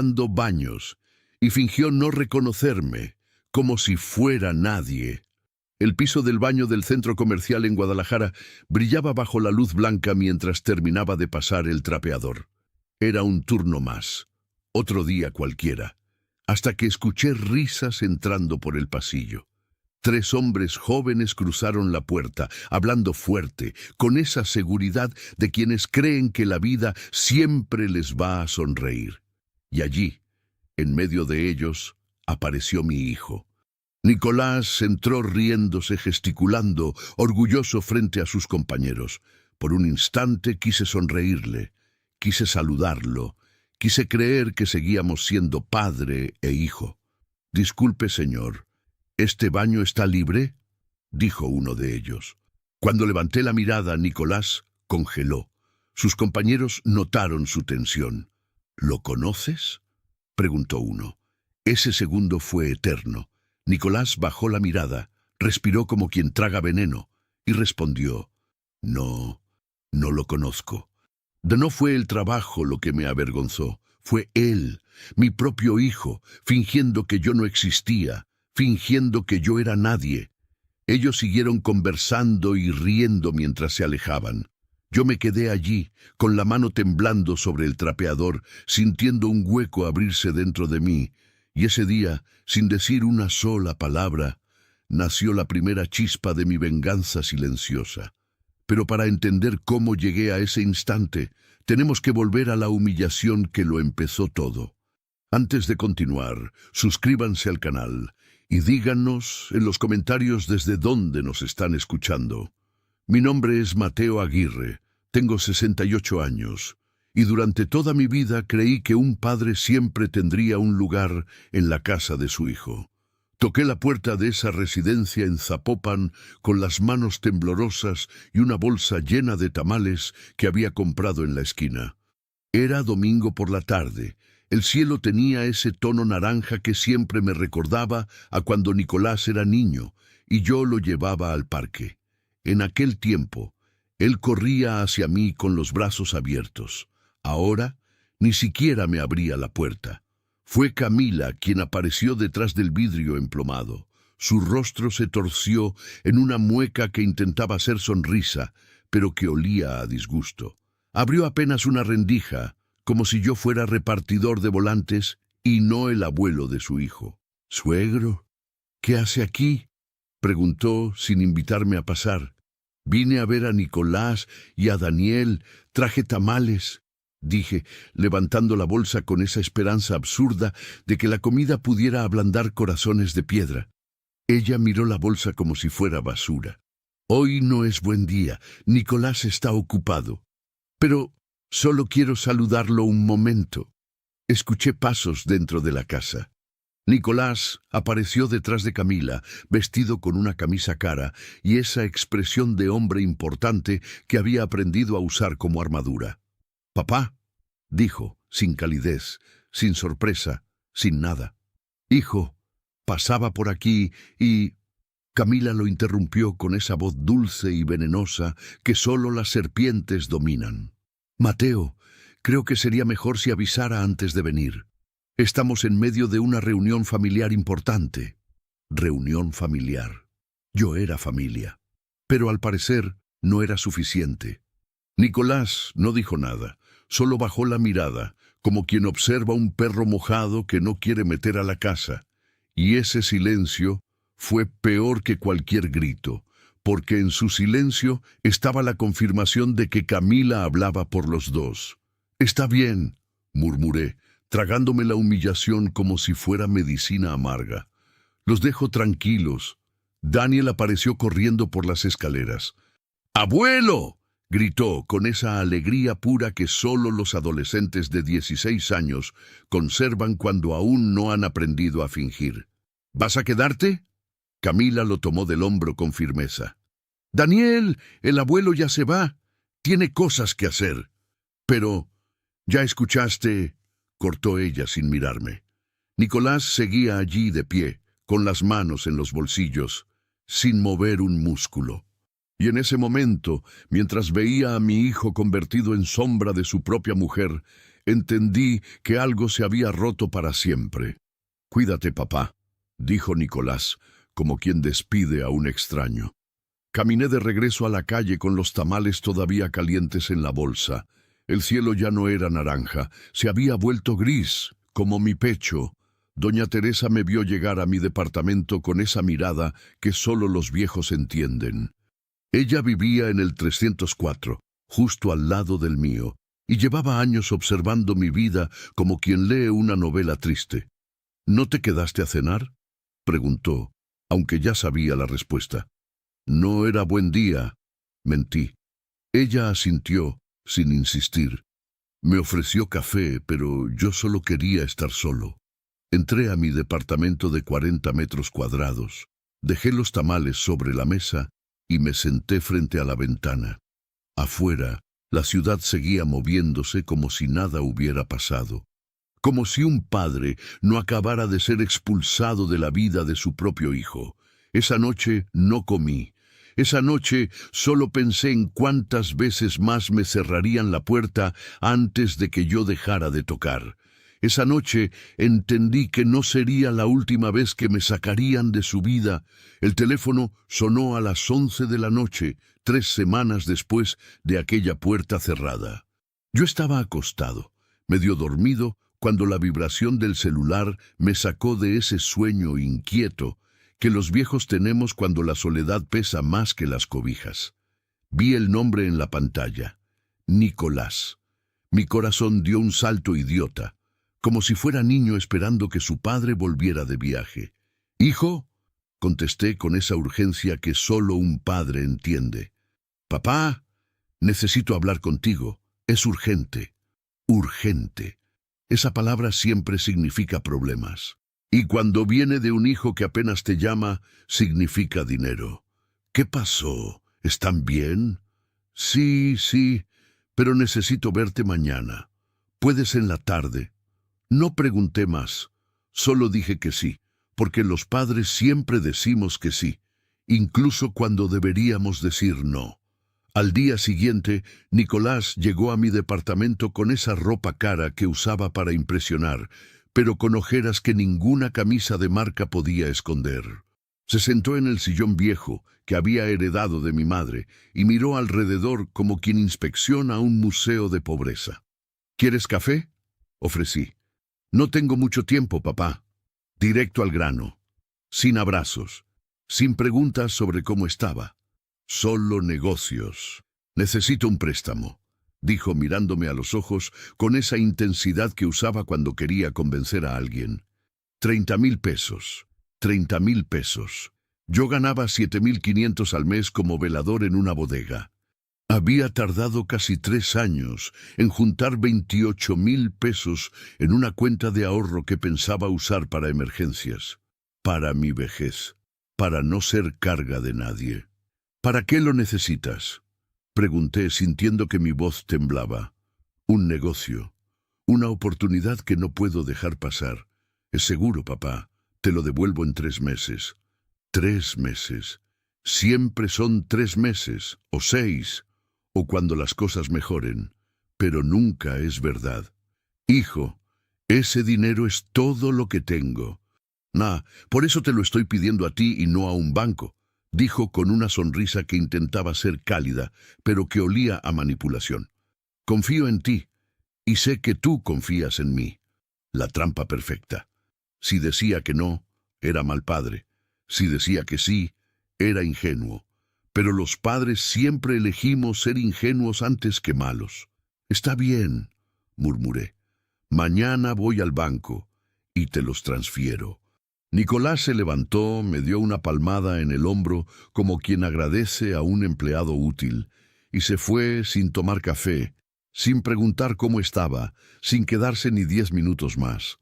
dando baños y fingió no reconocerme, como si fuera nadie. El piso del baño del centro comercial en Guadalajara brillaba bajo la luz blanca mientras terminaba de pasar el trapeador. Era un turno más, otro día cualquiera, hasta que escuché risas entrando por el pasillo. 3 hombres jóvenes cruzaron la puerta, hablando fuerte, con esa seguridad de quienes creen que la vida siempre les va a sonreír. Y allí, en medio de ellos, apareció mi hijo. Nicolás entró riéndose, gesticulando, orgulloso frente a sus compañeros. Por un instante quise sonreírle, quise saludarlo, quise creer que seguíamos siendo padre e hijo. «Disculpe, señor, ¿este baño está libre?», dijo uno de ellos. Cuando levanté la mirada, Nicolás congeló. Sus compañeros notaron su tensión. «¿Lo conoces?», preguntó uno. Ese segundo fue eterno. Nicolás bajó la mirada, respiró como quien traga veneno y respondió: «No, no lo conozco». No fue el trabajo lo que me avergonzó, fue él, mi propio hijo, fingiendo que yo no existía, fingiendo que yo era nadie. Ellos siguieron conversando y riendo mientras se alejaban. Yo me quedé allí, con la mano temblando sobre el trapeador, sintiendo un hueco abrirse dentro de mí, y ese día, sin decir una sola palabra, nació la primera chispa de mi venganza silenciosa. Pero para entender cómo llegué a ese instante, tenemos que volver a la humillación que lo empezó todo. Antes de continuar, suscríbanse al canal y díganos en los comentarios desde dónde nos están escuchando. Mi nombre es Mateo Aguirre, tengo 68 años, y durante toda mi vida creí que un padre siempre tendría un lugar en la casa de su hijo. Toqué la puerta de esa residencia en Zapopan con las manos temblorosas y una bolsa llena de tamales que había comprado en la esquina. Era domingo por la tarde. El cielo tenía ese tono naranja que siempre me recordaba a cuando Nicolás era niño y yo lo llevaba al parque. En aquel tiempo, él corría hacia mí con los brazos abiertos. Ahora, ni siquiera me abría la puerta. Fue Camila quien apareció detrás del vidrio emplomado. Su rostro se torció en una mueca que intentaba hacer sonrisa, pero que olía a disgusto. Abrió apenas una rendija, como si yo fuera repartidor de volantes y no el abuelo de su hijo. «¿Suegro? ¿Qué hace aquí?», preguntó sin invitarme a pasar. «Vine a ver a Nicolás y a Daniel, traje tamales», dije, levantando la bolsa con esa esperanza absurda de que la comida pudiera ablandar corazones de piedra. Ella miró la bolsa como si fuera basura. «Hoy no es buen día, Nicolás está ocupado. Pero solo quiero saludarlo un momento». Escuché pasos dentro de la casa. Nicolás apareció detrás de Camila, vestido con una camisa cara y esa expresión de hombre importante que había aprendido a usar como armadura. «Papá», dijo, sin calidez, sin sorpresa, sin nada. «Hijo, pasaba por aquí y...». Camila lo interrumpió con esa voz dulce y venenosa que solo las serpientes dominan. «Mateo, creo que sería mejor si avisara antes de venir. Estamos en medio de una reunión familiar importante». Reunión familiar. Yo era familia. Pero al parecer no era suficiente. Nicolás no dijo nada, solo bajó la mirada, como quien observa un perro mojado que no quiere meter a la casa. Y ese silencio fue peor que cualquier grito, porque en su silencio estaba la confirmación de que Camila hablaba por los dos. «Está bien», murmuré, tragándome la humillación como si fuera medicina amarga. «Los dejo tranquilos». Daniel apareció corriendo por las escaleras. «¡Abuelo!», gritó con esa alegría pura que solo los adolescentes de 16 años conservan cuando aún no han aprendido a fingir. «¿Vas a quedarte?». Camila lo tomó del hombro con firmeza. «Daniel, el abuelo ya se va. Tiene cosas que hacer». «Pero, ¿ya escuchaste?», cortó ella sin mirarme. Nicolás seguía allí de pie, con las manos en los bolsillos, sin mover un músculo. Y en ese momento, mientras veía a mi hijo convertido en sombra de su propia mujer, Entendí que algo se había roto para siempre. «Cuídate, papá», dijo Nicolás, como quien despide a un extraño. Caminé de regreso a la calle con los tamales todavía calientes en la bolsa. El cielo ya no era naranja, se había vuelto gris, como mi pecho. Doña Teresa me vio llegar a mi departamento con esa mirada que solo los viejos entienden. Ella vivía en el 304, justo al lado del mío, y llevaba años observando mi vida como quien lee una novela triste. «¿No te quedaste a cenar?», preguntó, aunque ya sabía la respuesta. «No era buen día», mentí. Ella asintió, sin insistir. Me ofreció café, pero yo solo quería estar solo. Entré a mi departamento de 40 metros cuadrados, dejé los tamales sobre la mesa y me senté frente a la ventana. Afuera, la ciudad seguía moviéndose como si nada hubiera pasado. Como si un padre no acabara de ser expulsado de la vida de su propio hijo. Esa noche no comí. Esa noche solo pensé en cuántas veces más me cerrarían la puerta antes de que yo dejara de tocar. Esa noche entendí que no sería la última vez que me sacarían de su vida. El teléfono sonó a las 11 de la noche, 3 semanas después de aquella puerta cerrada. Yo estaba acostado, medio dormido, cuando la vibración del celular me sacó de ese sueño inquieto que los viejos tenemos cuando la soledad pesa más que las cobijas. Vi el nombre en la pantalla. Nicolás. Mi corazón dio un salto idiota, como si fuera niño esperando que su padre volviera de viaje. «¿Hijo?», contesté con esa urgencia que solo un padre entiende. «Papá, necesito hablar contigo. Es urgente». Urgente. Esa palabra siempre significa problemas. Y cuando viene de un hijo que apenas te llama, significa dinero. «¿Qué pasó? ¿Están bien?» Sí, pero necesito verte mañana. ¿Puedes en la tarde?» No pregunté más, solo dije que sí, porque los padres siempre decimos que sí, incluso cuando deberíamos decir no. Al día siguiente, Nicolás llegó a mi departamento con esa ropa cara que usaba para impresionar, pero con ojeras que ninguna camisa de marca podía esconder. Se sentó en el sillón viejo que había heredado de mi madre y miró alrededor como quien inspecciona un museo de pobreza. «¿Quieres café?», ofrecí. «No tengo mucho tiempo, papá». Directo al grano, sin abrazos, sin preguntas sobre cómo estaba. Solo negocios. «Necesito un préstamo», dijo mirándome a los ojos con esa intensidad que usaba cuando quería convencer a alguien. 30,000 pesos. 30,000 pesos. Yo ganaba 7,500 al mes como velador en una bodega. Había tardado casi 3 años en juntar 28,000 pesos en una cuenta de ahorro que pensaba usar para emergencias, para mi vejez, para no ser carga de nadie. «¿Para qué lo necesitas?», pregunté sintiendo que mi voz temblaba. «Un negocio, una oportunidad que no puedo dejar pasar. Es seguro, papá, te lo devuelvo en 3 meses». 3 meses. Siempre son 3 meses, o 6. O cuando las cosas mejoren, pero nunca es verdad. «Hijo, ese dinero es todo lo que tengo». Por eso te lo estoy pidiendo a ti y no a un banco», dijo con una sonrisa que intentaba ser cálida, pero que olía a manipulación. «Confío en ti, y sé que tú confías en mí». La trampa perfecta. Si decía que no, era mal padre. Si decía que sí, era ingenuo. Pero los padres siempre elegimos ser ingenuos antes que malos. «Está bien», murmuré. «Mañana voy al banco y te los transfiero». Nicolás se levantó, me dio una palmada en el hombro como quien agradece a un empleado útil, y se fue sin tomar café, sin preguntar cómo estaba, sin quedarse ni 10 minutos más.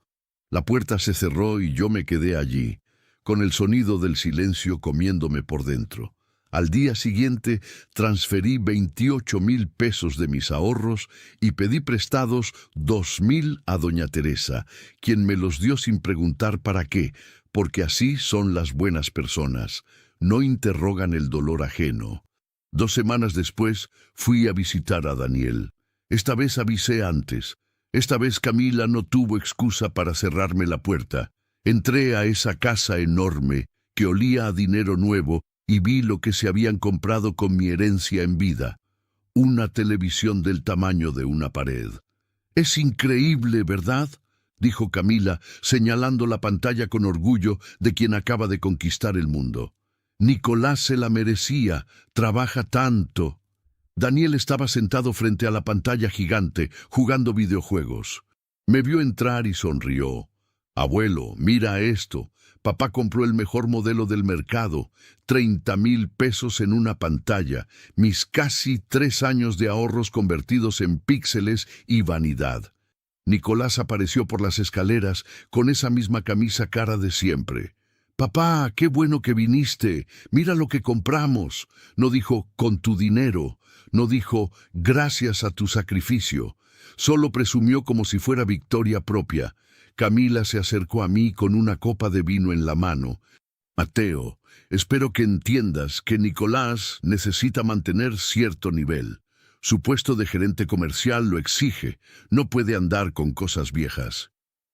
La puerta se cerró y yo me quedé allí, con el sonido del silencio comiéndome por dentro. Al día siguiente transferí 28,000 pesos de mis ahorros y pedí prestados 2,000 a doña Teresa, quien me los dio sin preguntar para qué, porque así son las buenas personas, no interrogan el dolor ajeno. 2 semanas después fui a visitar a Daniel. Esta vez avisé antes. Esta vez Camila no tuvo excusa para cerrarme la puerta. Entré a esa casa enorme que olía a dinero nuevo y vi lo que se habían comprado con mi herencia en vida. Una televisión del tamaño de una pared. «Es increíble, ¿verdad?», dijo Camila, señalando la pantalla con orgullo de quien acaba de conquistar el mundo. «Nicolás se la merecía, trabaja tanto». Daniel estaba sentado frente a la pantalla gigante, jugando videojuegos. Me vio entrar y sonrió. «Abuelo, mira esto. Papá compró el mejor modelo del mercado, 30,000 pesos en una pantalla, mis casi 3 años de ahorros convertidos en píxeles y vanidad». Nicolás apareció por las escaleras con esa misma camisa cara de siempre. «Papá, qué bueno que viniste. Mira lo que compramos». No dijo «con tu dinero». No dijo «gracias a tu sacrificio». Solo presumió como si fuera victoria propia. Camila se acercó a mí con una copa de vino en la mano. «Mateo, espero que entiendas que Nicolás necesita mantener cierto nivel. Su puesto de gerente comercial lo exige. No puede andar con cosas viejas».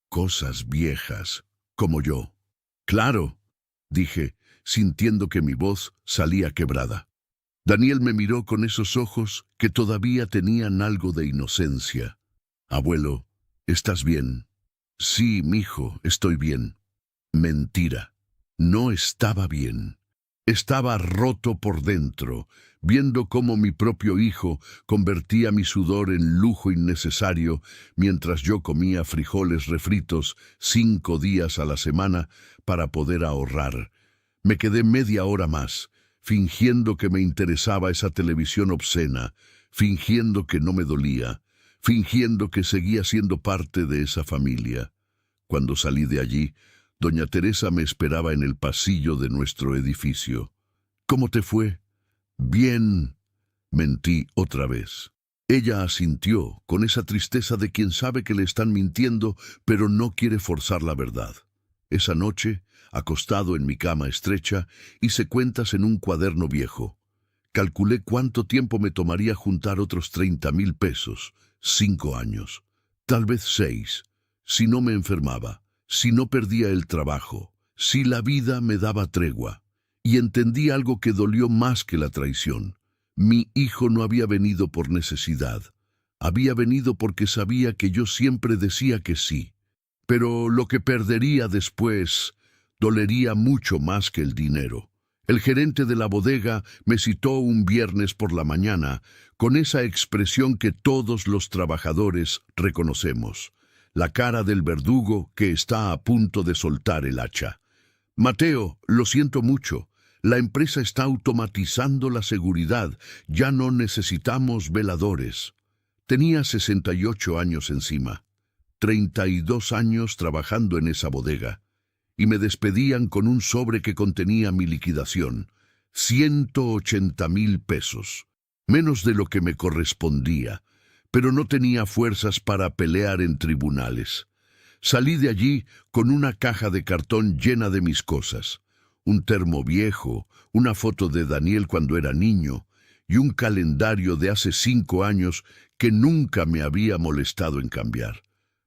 «Cosas viejas, como yo». «Claro», dije, sintiendo que mi voz salía quebrada. Daniel me miró con esos ojos que todavía tenían algo de inocencia. «Abuelo, ¿estás bien?» «Sí, mijo, estoy bien». Mentira. No estaba bien. Estaba roto por dentro, viendo cómo mi propio hijo convertía mi sudor en lujo innecesario mientras yo comía frijoles refritos 5 días a la semana para poder ahorrar. Me quedé media hora más, fingiendo que me interesaba esa televisión obscena, fingiendo que no me dolía, fingiendo que seguía siendo parte de esa familia. Cuando salí de allí, doña Teresa me esperaba en el pasillo de nuestro edificio. «¿Cómo te fue?» «Bien», mentí otra vez. Ella asintió, con esa tristeza de quien sabe que le están mintiendo, pero no quiere forzar la verdad. Esa noche, acostado en mi cama estrecha, hice cuentas en un cuaderno viejo. Calculé cuánto tiempo me tomaría juntar otros 30,000 pesos. 5 años. Tal vez 6. Si no me enfermaba, si no perdía el trabajo, si la vida me daba tregua. Y entendí algo que dolió más que la traición. Mi hijo no había venido por necesidad. Había venido porque sabía que yo siempre decía que sí. Pero lo que perdería después dolería mucho más que el dinero. El gerente de la bodega me citó un viernes por la mañana con esa expresión que todos los trabajadores reconocemos. La cara del verdugo que está a punto de soltar el hacha. «Mateo, lo siento mucho. La empresa está automatizando la seguridad. Ya no necesitamos veladores». Tenía 68 años encima. 32 años trabajando en esa bodega. Y me despedían con un sobre que contenía mi liquidación. 180,000 pesos. Menos de lo que me correspondía. Pero no tenía fuerzas para pelear en tribunales. Salí de allí con una caja de cartón llena de mis cosas. Un termo viejo, una foto de Daniel cuando era niño y un calendario de hace 5 años que nunca me había molestado en cambiar.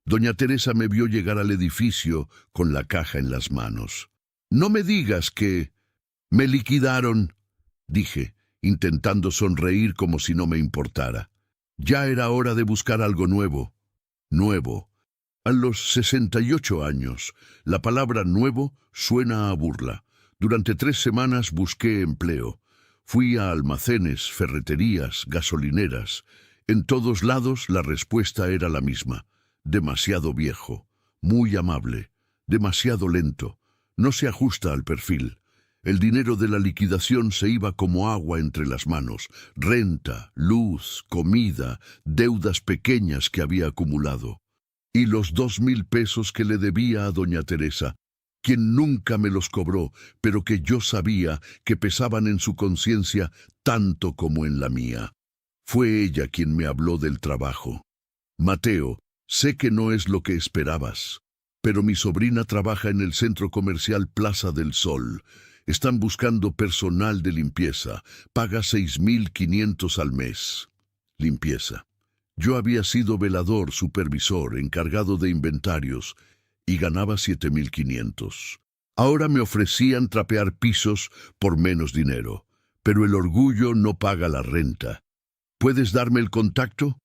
Doña Teresa me vio llegar al edificio con la caja en las manos. «No me digas que...» «Me liquidaron», dije, intentando sonreír como si no me importara. Ya era hora de buscar algo nuevo. Nuevo. A los 68 años, la palabra nuevo suena a burla. Durante 3 semanas busqué empleo. Fui a almacenes, ferreterías, gasolineras. En todos lados la respuesta era la misma. Demasiado viejo, muy amable, demasiado lento, no se ajusta al perfil. El dinero de la liquidación se iba como agua entre las manos. Renta, luz, comida, deudas pequeñas que había acumulado. Y los 2,000 pesos que le debía a doña Teresa, quien nunca me los cobró, pero que yo sabía que pesaban en su conciencia tanto como en la mía. Fue ella quien me habló del trabajo. «Mateo, sé que no es lo que esperabas, pero mi sobrina trabaja en el centro comercial Plaza del Sol. Están buscando personal de limpieza. Paga 6,500 al mes». Limpieza. Yo había sido velador, supervisor, encargado de inventarios, y ganaba 7.500. Ahora me ofrecían trapear pisos por menos dinero, pero el orgullo no paga la renta. ¿Puedes darme el contacto?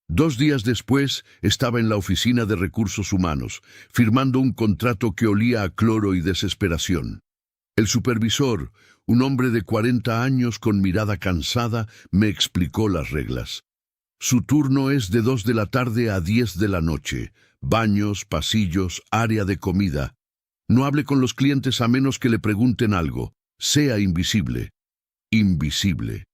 2 días después estaba en la oficina de recursos humanos, firmando un contrato que olía a cloro y desesperación. El supervisor, un hombre de 40 años con mirada cansada, me explicó las reglas. Su turno es de 2 de la tarde a 10 de la noche. Baños, pasillos, área de comida. No hable con los clientes a menos que le pregunten algo. Sea invisible. Invisible.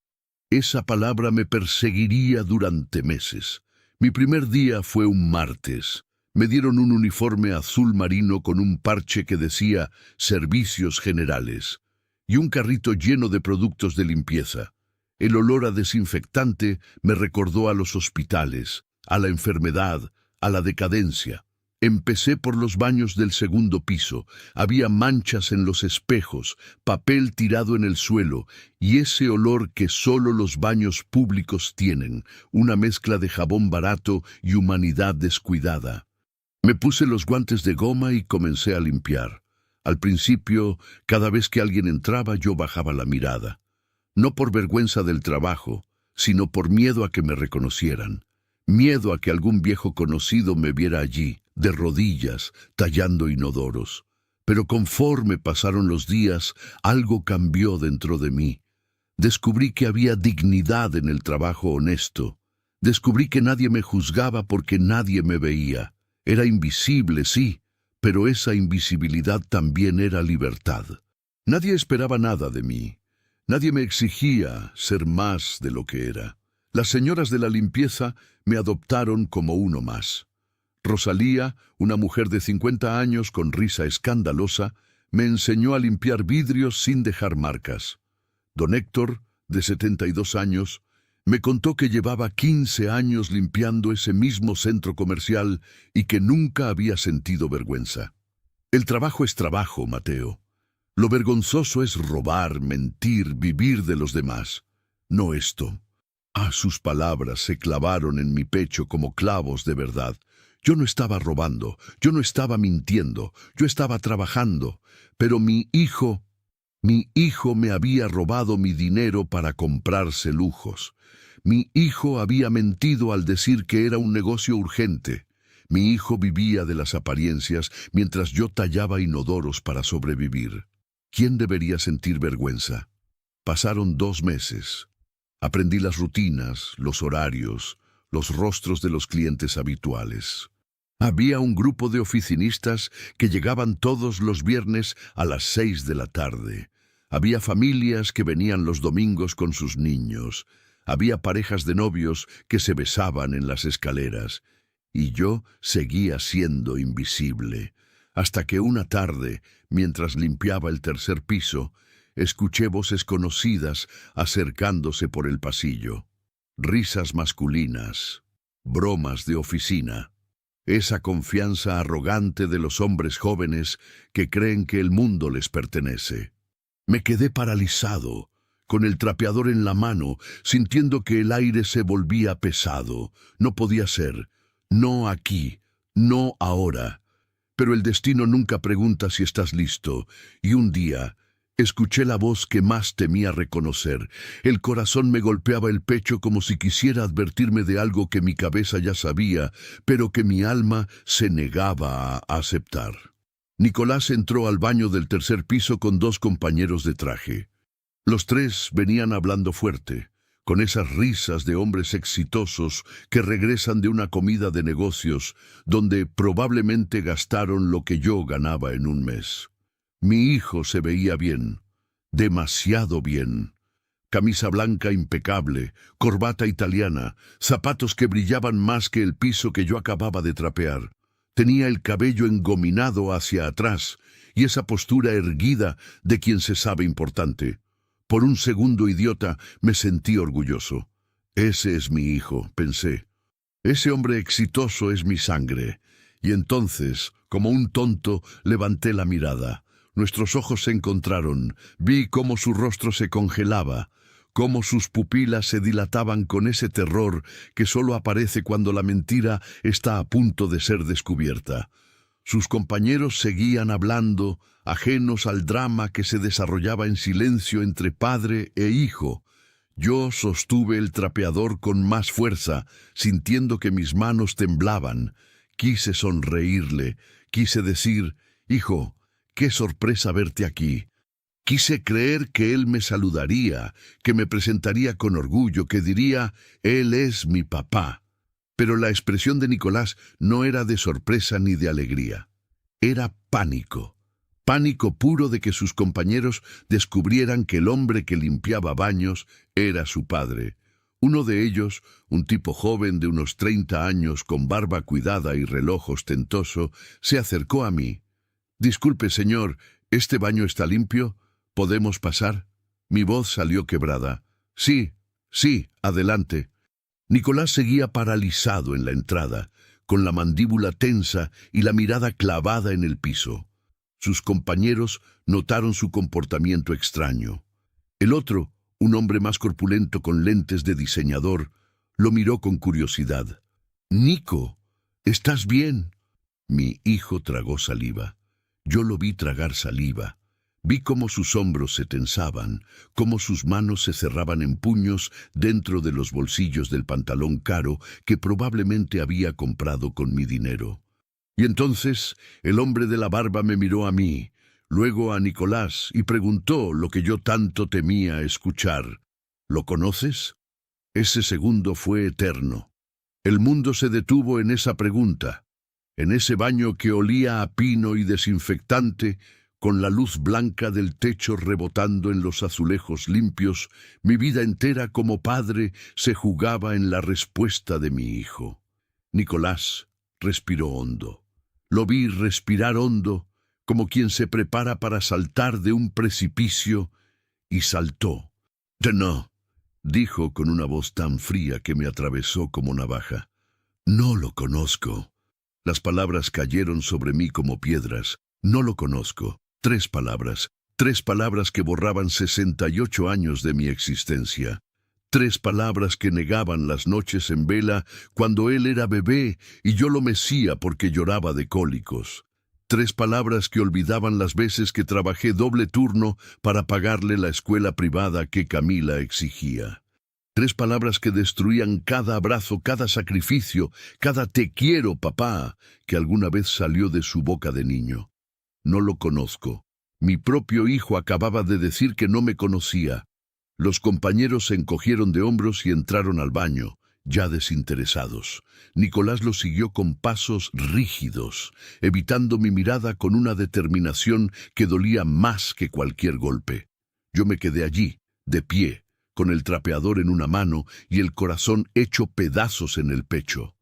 Esa palabra me perseguiría durante meses. Mi primer día fue un martes. Me dieron un uniforme azul marino con un parche que decía Servicios Generales y un carrito lleno de productos de limpieza. El olor a desinfectante me recordó a los hospitales, a la enfermedad, a la decadencia. Empecé por los baños del segundo piso. Había manchas en los espejos, papel tirado en el suelo y ese olor que solo los baños públicos tienen, una mezcla de jabón barato y humanidad descuidada. Me puse los guantes de goma y comencé a limpiar. Al principio, cada vez que alguien entraba, yo bajaba la mirada. No por vergüenza del trabajo, sino por miedo a que me reconocieran. Miedo a que algún viejo conocido me viera allí, de rodillas, tallando inodoros. Pero conforme pasaron los días, algo cambió dentro de mí. Descubrí que había dignidad en el trabajo honesto. Descubrí que nadie me juzgaba porque nadie me veía. Era invisible, sí, pero esa invisibilidad también era libertad. Nadie esperaba nada de mí. Nadie me exigía ser más de lo que era. Las señoras de la limpieza me adoptaron como uno más. Rosalía, una mujer de 50 años con risa escandalosa, me enseñó a limpiar vidrios sin dejar marcas. Don Héctor, de 72 años, me contó que llevaba 15 años limpiando ese mismo centro comercial y que nunca había sentido vergüenza. El trabajo es trabajo, Mateo. Lo vergonzoso es robar, mentir, vivir de los demás. No esto. Sus palabras se clavaron en mi pecho como clavos de verdad. Yo no estaba robando, yo no estaba mintiendo, yo estaba trabajando. Pero mi hijo me había robado mi dinero para comprarse lujos. Mi hijo había mentido al decir que era un negocio urgente. Mi hijo vivía de las apariencias mientras yo tallaba inodoros para sobrevivir. ¿Quién debería sentir vergüenza? Pasaron 2 meses. Aprendí las rutinas, los horarios, los rostros de los clientes habituales. Había un grupo de oficinistas que llegaban todos los viernes a las 6 de la tarde. Había familias que venían los domingos con sus niños. Había parejas de novios que se besaban en las escaleras. Y yo seguía siendo invisible. Hasta que una tarde, mientras limpiaba el tercer piso, escuché voces conocidas acercándose por el pasillo. Risas masculinas, bromas de oficina. Esa confianza arrogante de los hombres jóvenes que creen que el mundo les pertenece. Me quedé paralizado, con el trapeador en la mano, sintiendo que el aire se volvía pesado. No podía ser. No aquí. No ahora. Pero el destino nunca pregunta si estás listo. Y un día escuché la voz que más temía reconocer. El corazón me golpeaba el pecho como si quisiera advertirme de algo que mi cabeza ya sabía, pero que mi alma se negaba a aceptar. Nicolás entró al baño del tercer piso con 2 compañeros de traje. Los 3 venían hablando fuerte, con esas risas de hombres exitosos que regresan de una comida de negocios donde probablemente gastaron lo que yo ganaba en un mes. Mi hijo se veía bien, demasiado bien. Camisa blanca impecable, corbata italiana, zapatos que brillaban más que el piso que yo acababa de trapear. Tenía el cabello engominado hacia atrás y esa postura erguida de quien se sabe importante. Por un segundo, idiota, me sentí orgulloso. Ese es mi hijo, pensé. Ese hombre exitoso es mi sangre. Y entonces, como un tonto, levanté la mirada. Nuestros ojos se encontraron. Vi cómo su rostro se congelaba, cómo sus pupilas se dilataban con ese terror que solo aparece cuando la mentira está a punto de ser descubierta. Sus compañeros seguían hablando, ajenos al drama que se desarrollaba en silencio entre padre e hijo. Yo sostuve el trapeador con más fuerza, sintiendo que mis manos temblaban. Quise sonreírle, quise decir, «Hijo, qué sorpresa verte aquí». Quise creer que él me saludaría, que me presentaría con orgullo, que diría, «Él es mi papá». Pero la expresión de Nicolás no era de sorpresa ni de alegría. Era pánico. Pánico puro de que sus compañeros descubrieran que el hombre que limpiaba baños era su padre. Uno de ellos, un tipo joven de unos 30 años con barba cuidada y reloj ostentoso, se acercó a mí. «Disculpe, señor, ¿este baño está limpio? ¿Podemos pasar?» Mi voz salió quebrada. «Sí, sí, adelante». Nicolás seguía paralizado en la entrada, con la mandíbula tensa y la mirada clavada en el piso. Sus compañeros notaron su comportamiento extraño. El otro, un hombre más corpulento con lentes de diseñador, lo miró con curiosidad. «Nico, ¿estás bien?» Mi hijo tragó saliva. Yo lo vi tragar saliva. Vi cómo sus hombros se tensaban, cómo sus manos se cerraban en puños dentro de los bolsillos del pantalón caro que probablemente había comprado con mi dinero. Y entonces el hombre de la barba me miró a mí, luego a Nicolás, y preguntó lo que yo tanto temía escuchar. «¿Lo conoces?» Ese segundo fue eterno. El mundo se detuvo en esa pregunta. En ese baño que olía a pino y desinfectante, con la luz blanca del techo rebotando en los azulejos limpios, mi vida entera como padre se jugaba en la respuesta de mi hijo. Nicolás respiró hondo. Lo vi respirar hondo, como quien se prepara para saltar de un precipicio, y saltó. «No», dijo con una voz tan fría que me atravesó como navaja. «No lo conozco». Las palabras cayeron sobre mí como piedras. «No lo conozco». 3 palabras que borraban 68 años de mi existencia. 3 palabras que negaban las noches en vela cuando él era bebé y yo lo mecía porque lloraba de cólicos. 3 palabras que olvidaban las veces que trabajé doble turno para pagarle la escuela privada que Camila exigía. 3 palabras que destruían cada abrazo, cada sacrificio, cada «te quiero, papá» que alguna vez salió de su boca de niño. No lo conozco. Mi propio hijo acababa de decir que no me conocía. Los compañeros se encogieron de hombros y entraron al baño, ya desinteresados. Nicolás los siguió con pasos rígidos, evitando mi mirada con una determinación que dolía más que cualquier golpe. Yo me quedé allí, de pie, con el trapeador en una mano y el corazón hecho pedazos en el pecho.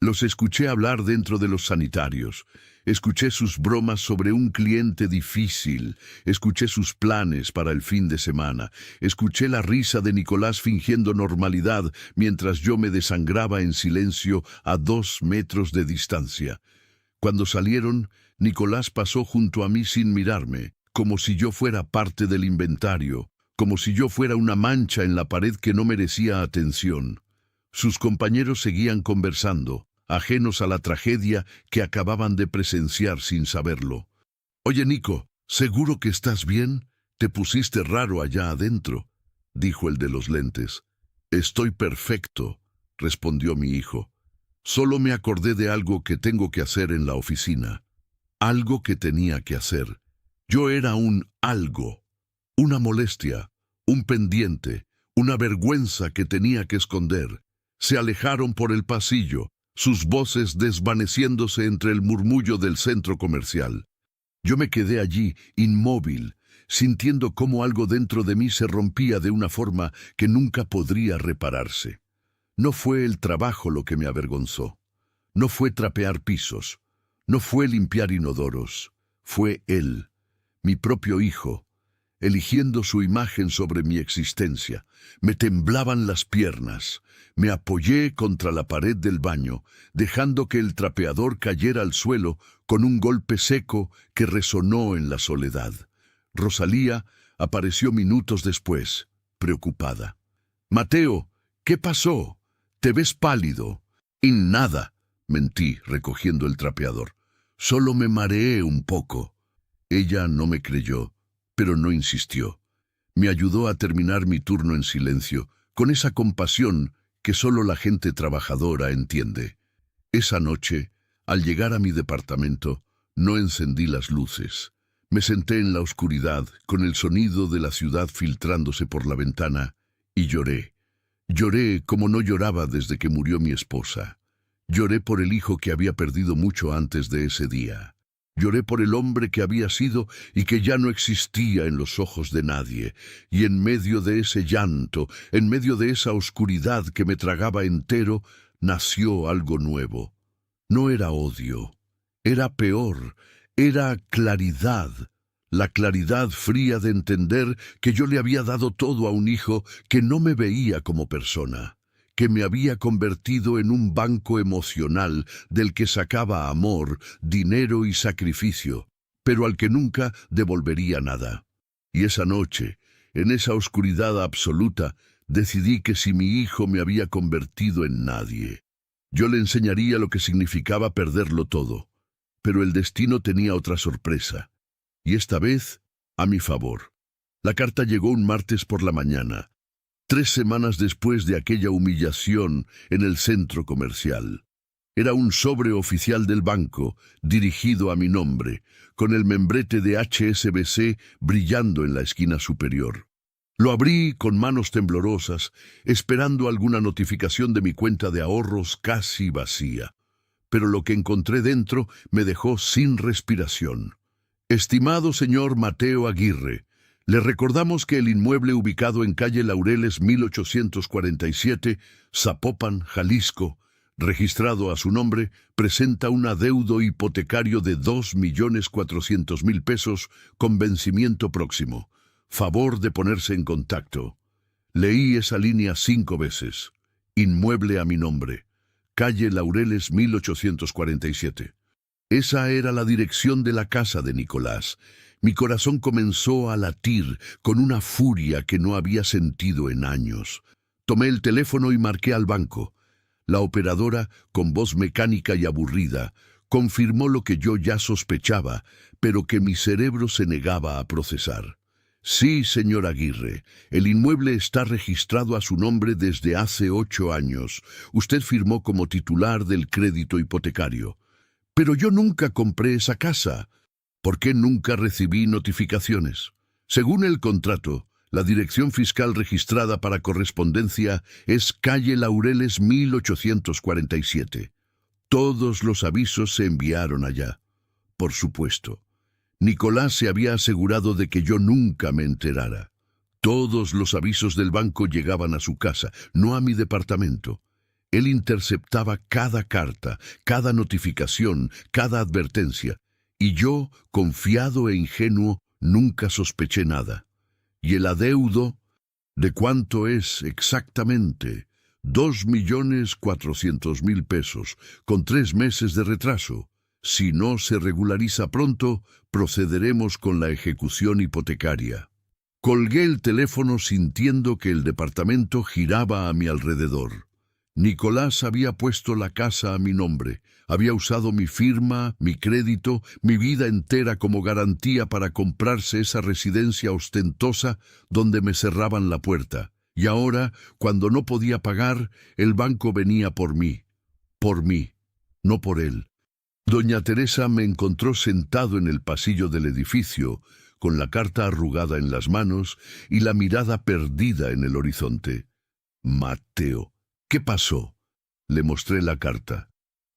Los escuché hablar dentro de los sanitarios. Escuché sus bromas sobre un cliente difícil. Escuché sus planes para el fin de semana. Escuché la risa de Nicolás fingiendo normalidad mientras yo me desangraba en silencio a 2 metros de distancia. Cuando salieron, Nicolás pasó junto a mí sin mirarme, como si yo fuera parte del inventario, como si yo fuera una mancha en la pared que no merecía atención. Sus compañeros seguían conversando, ajenos a la tragedia que acababan de presenciar sin saberlo. «Oye, Nico, ¿seguro que estás bien? Te pusiste raro allá adentro», dijo el de los lentes. «Estoy perfecto», respondió mi hijo. «Solo me acordé de algo que tengo que hacer en la oficina. Algo que tenía que hacer. Yo era un algo, una molestia, un pendiente, una vergüenza que tenía que esconder». Se alejaron por el pasillo, sus voces desvaneciéndose entre el murmullo del centro comercial. Yo me quedé allí, inmóvil, sintiendo cómo algo dentro de mí se rompía de una forma que nunca podría repararse. No fue el trabajo lo que me avergonzó. No fue trapear pisos. No fue limpiar inodoros. Fue él, mi propio hijo, eligiendo su imagen sobre mi existencia. Me temblaban las piernas. Me apoyé contra la pared del baño, dejando que el trapeador cayera al suelo con un golpe seco que resonó en la soledad. Rosalía apareció minutos después. preocupada. «Mateo, ¿qué pasó? Te ves pálido». «Y nada», mentí, recogiendo el trapeador. «Solo me mareé un poco». Ella no me creyó, pero no insistió. Me ayudó a terminar mi turno en silencio, con esa compasión que solo la gente trabajadora entiende. Esa noche, al llegar a mi departamento, no encendí las luces. Me senté en la oscuridad, con el sonido de la ciudad filtrándose por la ventana, y lloré. Lloré como no lloraba desde que murió mi esposa. Lloré por el hijo que había perdido mucho antes de ese día. Lloré por el hombre que había sido y que ya no existía en los ojos de nadie. Y en medio de ese llanto, en medio de esa oscuridad que me tragaba entero, nació algo nuevo. No era odio, era peor, era claridad. La claridad fría de entender que yo le había dado todo a un hijo que no me veía como persona, que me había convertido en un banco emocional del que sacaba amor, dinero y sacrificio, pero al que nunca devolvería nada. Y esa noche, en esa oscuridad absoluta, decidí que si mi hijo me había convertido en nadie, yo le enseñaría lo que significaba perderlo todo. Pero el destino tenía otra sorpresa, y esta vez a mi favor. La carta llegó un martes por la mañana, 3 semanas después de aquella humillación en el centro comercial. Era un sobre oficial del banco, dirigido a mi nombre, con el membrete de HSBC brillando en la esquina superior. Lo abrí con manos temblorosas, esperando alguna notificación de mi cuenta de ahorros casi vacía. Pero lo que encontré dentro me dejó sin respiración. «Estimado señor Mateo Aguirre, le recordamos que el inmueble ubicado en calle Laureles 1847, Zapopan, Jalisco, registrado a su nombre, presenta un adeudo hipotecario de 2.400.000 pesos con vencimiento próximo. Favor de ponerse en contacto». Leí esa línea 5 veces. Inmueble a mi nombre. Calle Laureles 1847. Esa era la dirección de la casa de Nicolás. Mi corazón comenzó a latir con una furia que no había sentido en años. Tomé el teléfono y marqué al banco. La operadora, con voz mecánica y aburrida, confirmó lo que yo ya sospechaba, pero que mi cerebro se negaba a procesar. «Sí, señor Aguirre, el inmueble está registrado a su nombre desde hace 8 años. Usted firmó como titular del crédito hipotecario. Pero yo nunca compré esa casa. ¿Por qué nunca recibí notificaciones? Según el contrato, la dirección fiscal registrada para correspondencia es calle Laureles 1847. Todos los avisos se enviaron allá. Por supuesto. Nicolás se había asegurado de que yo nunca me enterara. Todos los avisos del banco llegaban a su casa, no a mi departamento. Él interceptaba cada carta, cada notificación, cada advertencia, y yo, confiado e ingenuo, nunca sospeché nada. Y el adeudo, ¿de cuánto es exactamente? 2.400.000 pesos, con 3 meses de retraso. Si no se regulariza pronto, procederemos con la ejecución hipotecaria. Colgué el teléfono sintiendo que el departamento giraba a mi alrededor. Nicolás había puesto la casa a mi nombre, había usado mi firma, mi crédito, mi vida entera como garantía para comprarse esa residencia ostentosa donde me cerraban la puerta. Y ahora, cuando no podía pagar, el banco venía por mí, no por él. Doña Teresa me encontró sentado en el pasillo del edificio, con la carta arrugada en las manos y la mirada perdida en el horizonte. «Mateo, ¿qué pasó?». Le mostré la carta.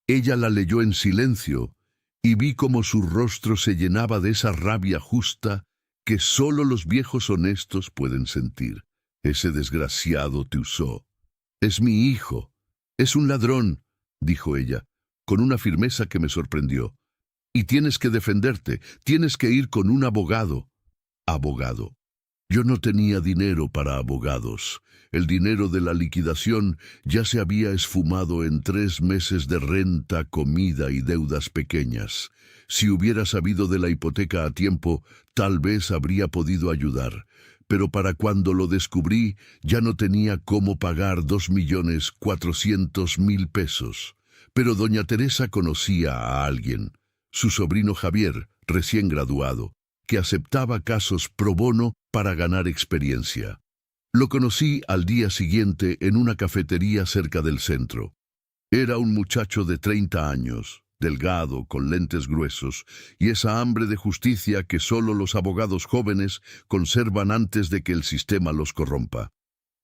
Ella la leyó en silencio y vi cómo su rostro se llenaba de esa rabia justa que solo los viejos honestos pueden sentir. «Ese desgraciado te usó. Es mi hijo. Es un ladrón», dijo ella, con una firmeza que me sorprendió. «Y tienes que defenderte, tienes que ir con un abogado». Abogado. Yo no tenía dinero para abogados. El dinero de la liquidación ya se había esfumado en 3 meses de renta, comida y deudas pequeñas. Si hubiera sabido de la hipoteca a tiempo, tal vez habría podido ayudar. pero para cuando lo descubrí ya no tenía cómo pagar 2.400.000 pesos. Pero doña Teresa conocía a alguien, su sobrino Javier, recién graduado, que aceptaba casos pro bono para ganar experiencia. Lo conocí al día siguiente en una cafetería cerca del centro. Era un muchacho de 30 años, delgado, con lentes gruesos, y esa hambre de justicia que solo los abogados jóvenes conservan antes de que el sistema los corrompa.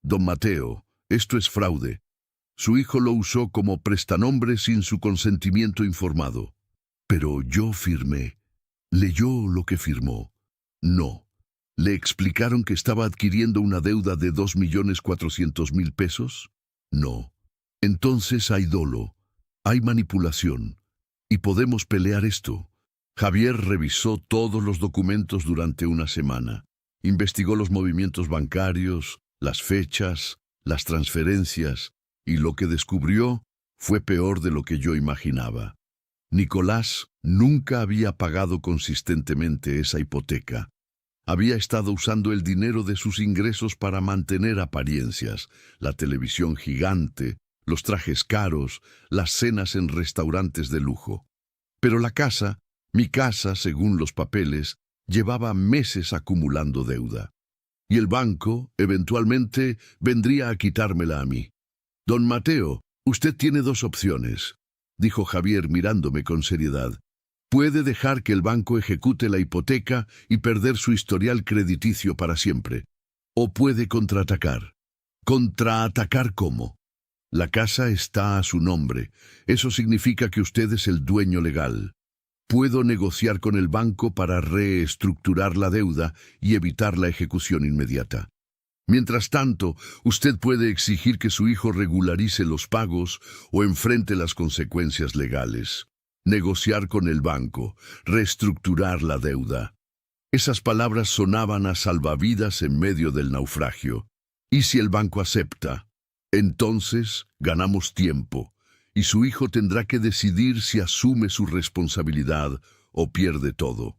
Don Mateo, esto es fraude. Su hijo lo usó como prestanombre sin su consentimiento informado. Pero yo firmé. ¿Leyó lo que firmó? No. ¿Le explicaron que estaba adquiriendo una deuda de 2.400.000 pesos? No. Entonces hay dolo, hay manipulación, y podemos pelear esto. Javier revisó todos los documentos durante una semana. Investigó los movimientos bancarios, las fechas, las transferencias, y lo que descubrió fue peor de lo que yo imaginaba. Nicolás nunca había pagado consistentemente esa hipoteca. Había estado usando el dinero de sus ingresos para mantener apariencias, la televisión gigante, los trajes caros, las cenas en restaurantes de lujo. Pero la casa, mi casa, según los papeles, llevaba meses acumulando deuda. Y el banco, eventualmente, vendría a quitármela a mí. Don Mateo, usted tiene dos opciones, dijo Javier mirándome con seriedad. Puede dejar que el banco ejecute la hipoteca y perder su historial crediticio para siempre. O puede contraatacar. ¿Contraatacar cómo? La casa está a su nombre. Eso significa que usted es el dueño legal. Puedo negociar con el banco para reestructurar la deuda y evitar la ejecución inmediata. Mientras tanto, usted puede exigir que su hijo regularice los pagos o enfrente las consecuencias legales. Negociar con el banco, reestructurar la deuda. Esas palabras sonaban a salvavidas en medio del naufragio. ¿Y si el banco acepta? Entonces ganamos tiempo, y su hijo tendrá que decidir si asume su responsabilidad o pierde todo.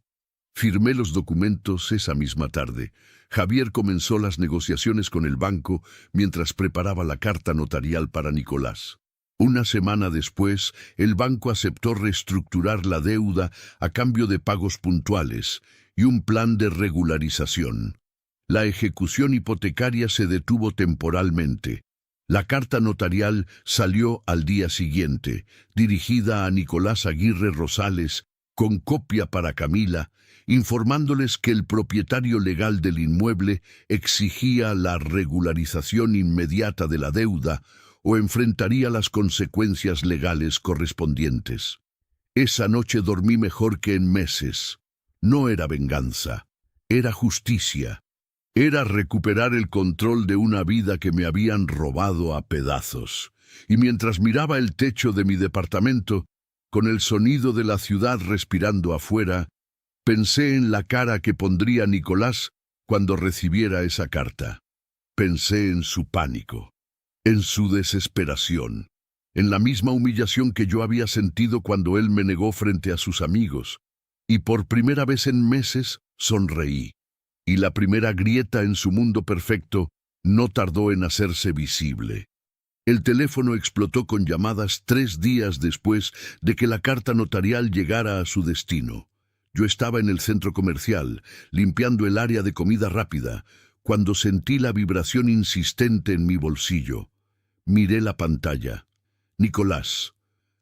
Firmé los documentos esa misma tarde. Javier comenzó las negociaciones con el banco mientras preparaba la carta notarial para Nicolás. Una semana después, el banco aceptó reestructurar la deuda a cambio de pagos puntuales y un plan de regularización. La ejecución hipotecaria se detuvo temporalmente. La carta notarial salió al día siguiente, dirigida a Nicolás Aguirre Rosales, con copia para Camila, informándoles que el propietario legal del inmueble exigía la regularización inmediata de la deuda o enfrentaría las consecuencias legales correspondientes. Esa noche dormí mejor que en meses. No era venganza, era justicia. Era recuperar el control de una vida que me habían robado a pedazos. Y mientras miraba el techo de mi departamento, con el sonido de la ciudad respirando afuera, pensé en la cara que pondría Nicolás cuando recibiera esa carta. Pensé en su pánico, en su desesperación, en la misma humillación que yo había sentido cuando él me negó frente a sus amigos. Y por primera vez en meses sonreí. Y la primera grieta en su mundo perfecto no tardó en hacerse visible. El teléfono explotó con llamadas 3 días después de que la carta notarial llegara a su destino. Yo estaba en el centro comercial, limpiando el área de comida rápida, cuando sentí la vibración insistente en mi bolsillo. Miré la pantalla. Nicolás.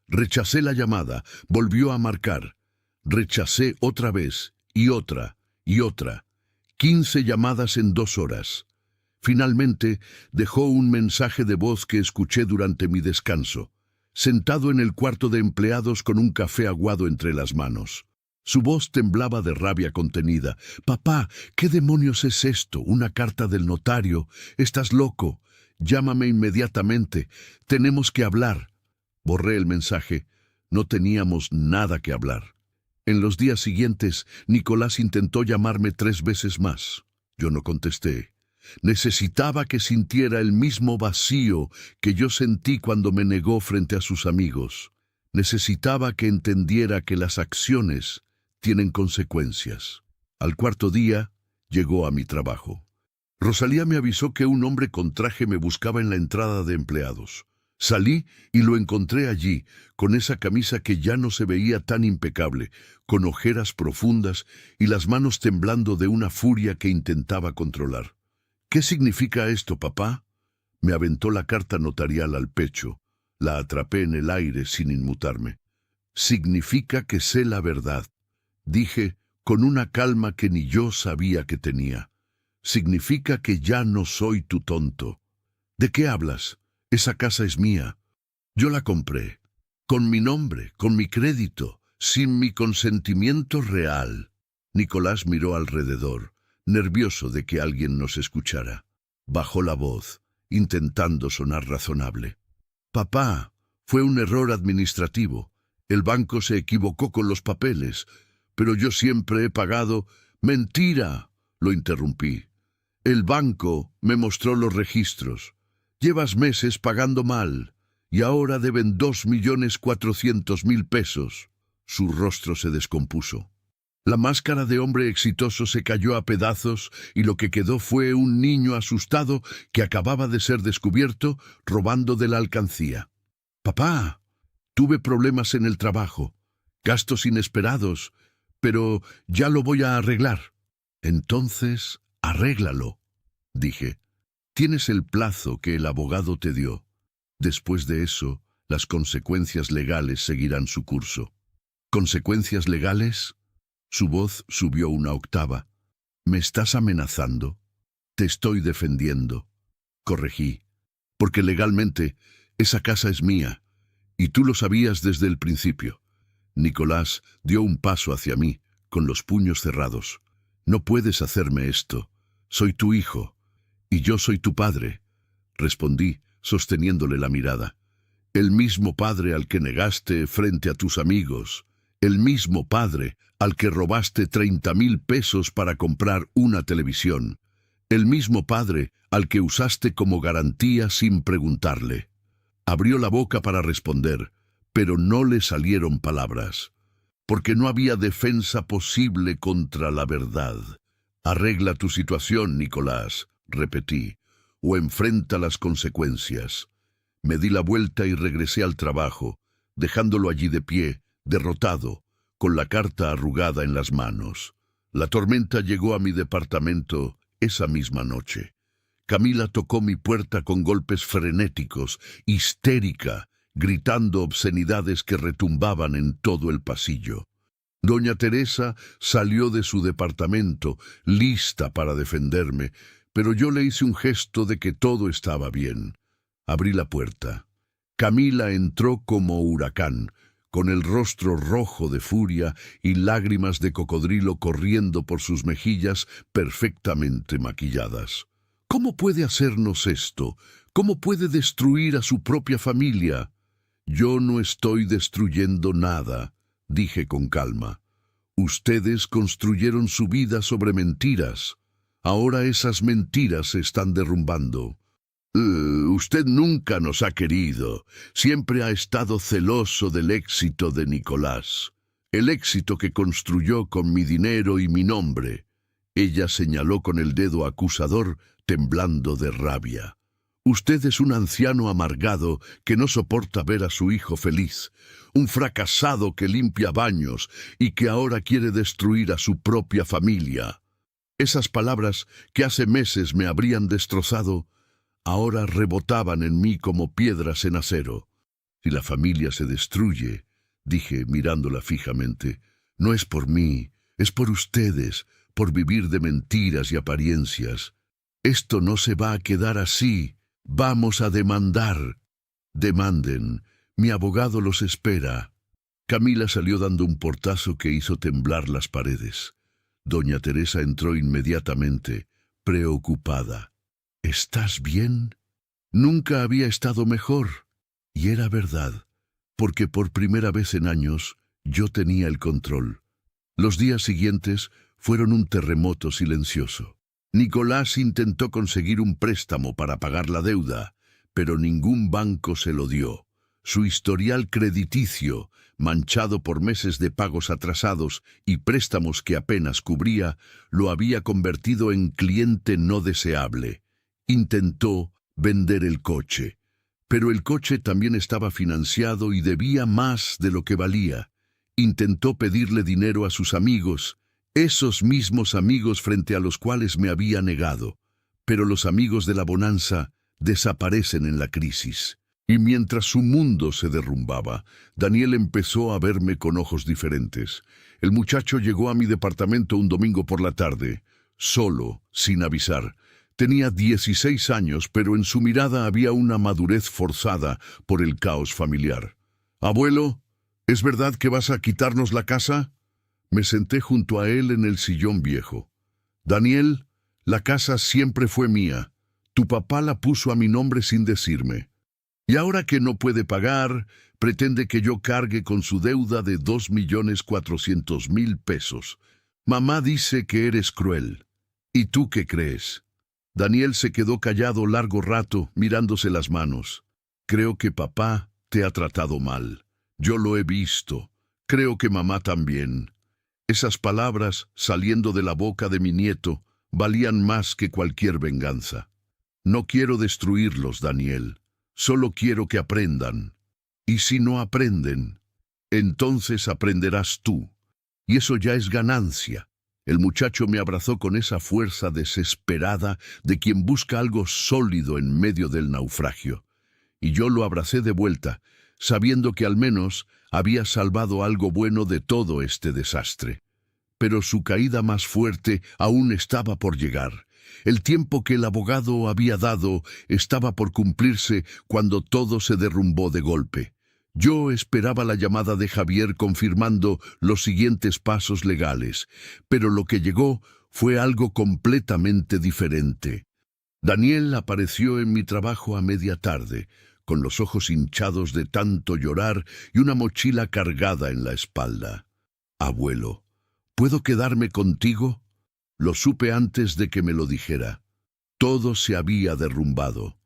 Rechacé la llamada, volvió a marcar. Rechacé otra vez, y otra, y otra. 15 llamadas en 2 horas. Finalmente, dejó un mensaje de voz que escuché durante mi descanso, sentado en el cuarto de empleados con un café aguado entre las manos. Su voz temblaba de rabia contenida. «Papá, ¿qué demonios es esto? ¿Una carta del notario? ¿Estás loco? Llámame inmediatamente. Tenemos que hablar». Borré el mensaje. No teníamos nada que hablar. En los días siguientes, Nicolás intentó llamarme 3 veces más. Yo no contesté. Necesitaba que sintiera el mismo vacío que yo sentí cuando me negó frente a sus amigos. Necesitaba que entendiera que las acciones tienen consecuencias. Al 4.º día, llegó a mi trabajo. Rosalía me avisó que un hombre con traje me buscaba en la entrada de empleados. Salí y lo encontré allí, con esa camisa que ya no se veía tan impecable, con ojeras profundas y las manos temblando de una furia que intentaba controlar. «¿Qué significa esto, papá?». Me aventó la carta notarial al pecho. La atrapé en el aire sin inmutarme. «Significa que sé la verdad», dije con una calma que ni yo sabía que tenía. «Significa que ya no soy tu tonto». «¿De qué hablas? Esa casa es mía. Yo la compré. Con mi nombre, con mi crédito, sin mi consentimiento real». Nicolás miró alrededor, nervioso de que alguien nos escuchara. Bajó la voz, intentando sonar razonable. «Papá, fue un error administrativo. El banco se equivocó con los papeles, pero yo siempre he pagado». «¡Mentira!», lo interrumpí. «El banco me mostró los registros. Llevas meses pagando mal, y ahora deben 2.400.000 pesos». Su rostro se descompuso. La máscara de hombre exitoso se cayó a pedazos y lo que quedó fue un niño asustado que acababa de ser descubierto robando de la alcancía. «Papá, tuve problemas en el trabajo, gastos inesperados, pero ya lo voy a arreglar». «Entonces, arréglalo», dije. «Tienes el plazo que el abogado te dio. Después de eso, las consecuencias legales seguirán su curso». «¿Consecuencias legales?». Su voz subió una octava. «¿Me estás amenazando?». «Te estoy defendiendo», corregí, «porque legalmente esa casa es mía, y tú lo sabías desde el principio». Nicolás dio un paso hacia mí, con los puños cerrados. «No puedes hacerme esto. Soy tu hijo, y yo soy tu padre», respondí, sosteniéndole la mirada. «El mismo padre al que negaste frente a tus amigos, el mismo padre al que robaste 30.000 pesos para comprar una televisión, el mismo padre al que usaste como garantía sin preguntarle». Abrió la boca para responder, pero no le salieron palabras, porque no había defensa posible contra la verdad. «Arregla tu situación, Nicolás», repetí, «o enfrenta las consecuencias». Me di la vuelta y regresé al trabajo, dejándolo allí de pie, derrotado, con la carta arrugada en las manos. La tormenta llegó a mi departamento esa misma noche. Camila tocó mi puerta con golpes frenéticos, histérica, gritando obscenidades que retumbaban en todo el pasillo. Doña Teresa salió de su departamento, lista para defenderme, pero yo le hice un gesto de que todo estaba bien. Abrí la puerta. Camila entró como huracán, con el rostro rojo de furia y lágrimas de cocodrilo corriendo por sus mejillas perfectamente maquilladas. «¿Cómo puede hacernos esto? ¿Cómo puede destruir a su propia familia?». «Yo no estoy destruyendo nada», dije con calma. «Ustedes construyeron su vida sobre mentiras. Ahora esas mentiras se están derrumbando. Usted nunca nos ha querido. Siempre ha estado celoso del éxito de Nicolás. El éxito que construyó con mi dinero y mi nombre». Ella señaló con el dedo acusador, temblando de rabia. «Usted es un anciano amargado que no soporta ver a su hijo feliz, un fracasado que limpia baños y que ahora quiere destruir a su propia familia». Esas palabras que hace meses me habrían destrozado, ahora rebotaban en mí como piedras en acero. «Si la familia se destruye», dije mirándola fijamente, «no es por mí, es por ustedes, por vivir de mentiras y apariencias. Esto no se va a quedar así. Vamos a demandar». «Demanden. Mi abogado los espera». Camila salió dando un portazo que hizo temblar las paredes. Doña Teresa entró inmediatamente, preocupada. «¿Estás bien?». Nunca había estado mejor. Y era verdad, porque por primera vez en años yo tenía el control. Los días siguientes fueron un terremoto silencioso. Nicolás intentó conseguir un préstamo para pagar la deuda, pero ningún banco se lo dio. Su historial crediticio, manchado por meses de pagos atrasados y préstamos que apenas cubría, lo había convertido en cliente no deseable. Intentó vender el coche, pero el coche también estaba financiado y debía más de lo que valía. Intentó pedirle dinero a sus amigos, esos mismos amigos frente a los cuales me había negado. Pero los amigos de la bonanza desaparecen en la crisis. Y mientras su mundo se derrumbaba, Daniel empezó a verme con ojos diferentes. El muchacho llegó a mi departamento un domingo por la tarde, solo, sin avisar. Tenía 16 años, pero en su mirada había una madurez forzada por el caos familiar. «Abuelo, ¿es verdad que vas a quitarnos la casa?» Me senté junto a él en el sillón viejo. «Daniel, la casa siempre fue mía. Tu papá la puso a mi nombre sin decirme. Y ahora que no puede pagar, pretende que yo cargue con su deuda de 2.400.000 pesos. Mamá dice que eres cruel. ¿Y tú qué crees?» Daniel se quedó callado largo rato, mirándose las manos. «Creo que papá te ha tratado mal. Yo lo he visto. Creo que mamá también». Esas palabras, saliendo de la boca de mi nieto, valían más que cualquier venganza. «No quiero destruirlos, Daniel. Solo quiero que aprendan. Y si no aprenden, entonces aprenderás tú. Y eso ya es ganancia». El muchacho me abrazó con esa fuerza desesperada de quien busca algo sólido en medio del naufragio. Y yo lo abracé de vuelta, sabiendo que al menos había salvado algo bueno de todo este desastre. Pero su caída más fuerte aún estaba por llegar. El tiempo que el abogado había dado estaba por cumplirse cuando todo se derrumbó de golpe. Yo esperaba la llamada de Javier confirmando los siguientes pasos legales, pero lo que llegó fue algo completamente diferente. Daniel apareció en mi trabajo a media tarde, con los ojos hinchados de tanto llorar y una mochila cargada en la espalda. «Abuelo, ¿puedo quedarme contigo?» Lo supe antes de que me lo dijera. Todo se había derrumbado.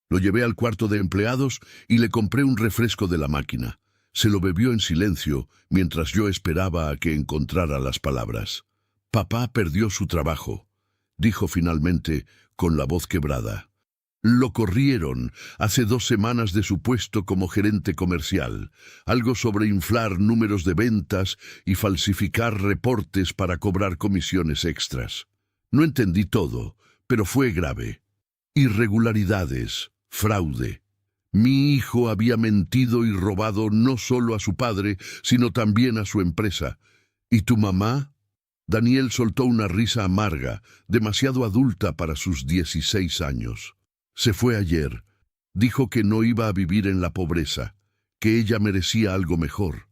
Lo llevé al cuarto de empleados y le compré un refresco de la máquina. Se lo bebió en silencio mientras yo esperaba a que encontrara las palabras. «Papá perdió su trabajo», dijo finalmente con la voz quebrada. «Lo corrieron hace 2 semanas de su puesto como gerente comercial. Algo sobre inflar números de ventas y falsificar reportes para cobrar comisiones extras. No entendí todo, pero fue grave. Irregularidades, fraude. Mi hijo había mentido y robado no solo a su padre, sino también a su empresa. ¿Y tu mamá?» Daniel soltó una risa amarga, demasiado adulta para sus 16 años. «Se fue ayer. Dijo que no iba a vivir en la pobreza, que ella merecía algo mejor.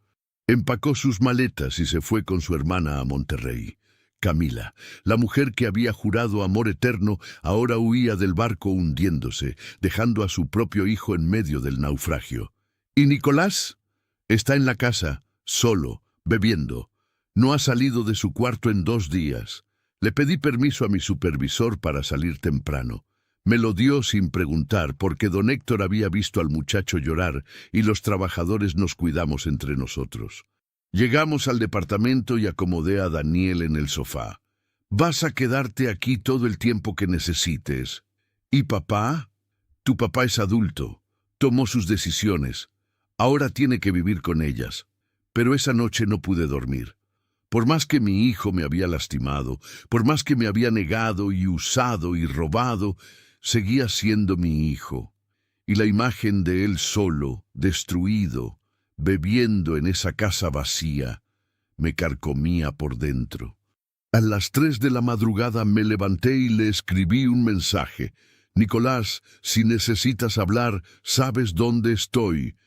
Empacó sus maletas y se fue con su hermana a Monterrey. Camila, la mujer que había jurado amor eterno, ahora huía del barco hundiéndose, dejando a su propio hijo en medio del naufragio. ¿Y Nicolás? Está en la casa, solo, bebiendo. No ha salido de su cuarto en 2 días. Le pedí permiso a mi supervisor para salir temprano. Me lo dio sin preguntar porque don Héctor había visto al muchacho llorar y los trabajadores nos cuidamos entre nosotros. Llegamos al departamento y acomodé a Daniel en el sofá. «Vas a quedarte aquí todo el tiempo que necesites. ¿Y papá? Tu papá es adulto. Tomó sus decisiones. Ahora tiene que vivir con ellas. Pero esa noche no pude dormir. Por más que mi hijo me había lastimado, por más que me había negado y usado y robado, seguía siendo mi hijo. Y la imagen de él solo, destruido, bebiendo en esa casa vacía, me carcomía por dentro. A las 3 de la madrugada me levanté y le escribí un mensaje. «Nicolás, si necesitas hablar, sabes dónde estoy».